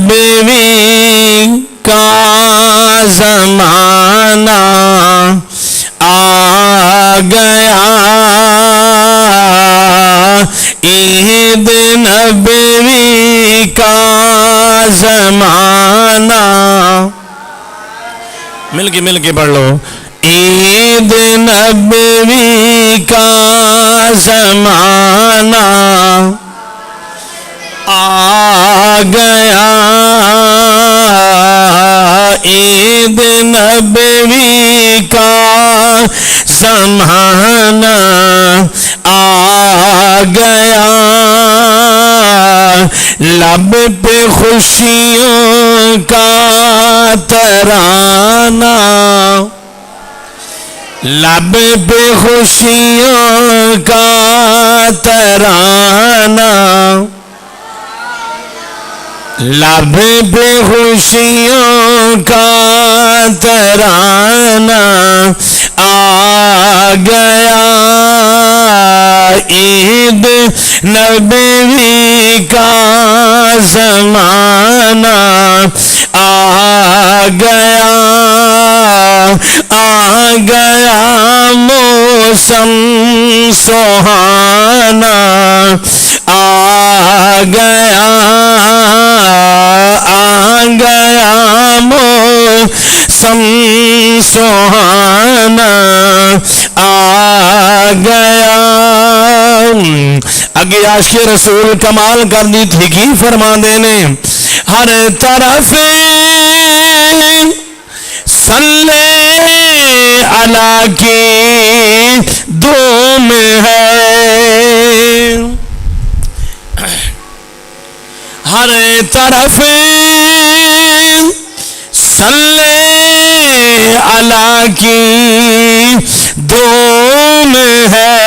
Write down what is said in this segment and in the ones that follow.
نبوی کا زمانہ آ گیا، عید نبوی کا زمانہ، مل کے پڑھ لو، عید نبوی کا زمانہ آ گیا، عید نبوی کا زمانہ آ گیا، لب پہ خوشیوں کا ترانہ، لب پہ خوشیوں کا ترانہ، لب پہ خوشیوں کا ترانہ آ گیا، عید نبوی کا زمانہ آ گیا، آ گیا موسم سہانا، آ گیا، آ گیا موسم سہانا، آ گیا۔ اگے عاشق رسول کمال کر دی تھی کی فرما دینے، ہر طرف صلی علی کی دھوم ہے، ہر طرف صلی علی کی دھوم ہے،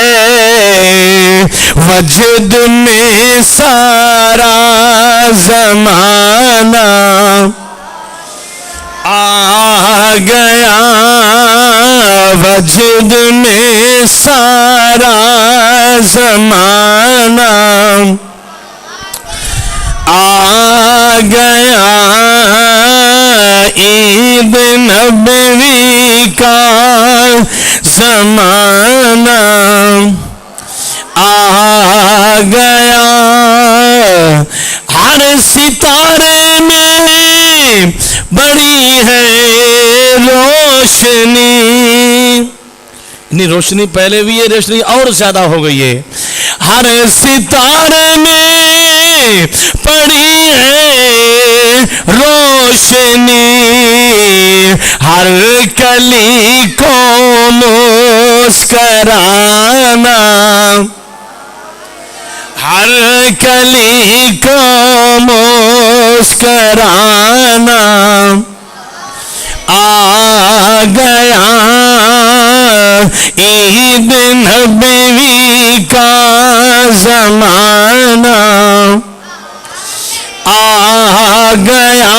وجد میں سارا زمانہ آ گیا، وجد میں سارا زمانہ آ گیا، عید نبوی کا زمانہ آ گیا، ہر ستارے میں بڑی ہے روشنی، روشنی پہلے بھی ہے، روشنی اور زیادہ ہو گئی ہے، ہر ستارے میں پڑی ہے روشنی، ہر کلی کو مسکرانا، ہر کلی کو مسکرانا آ گیا، عید نبوی کا زمانہ آ گیا،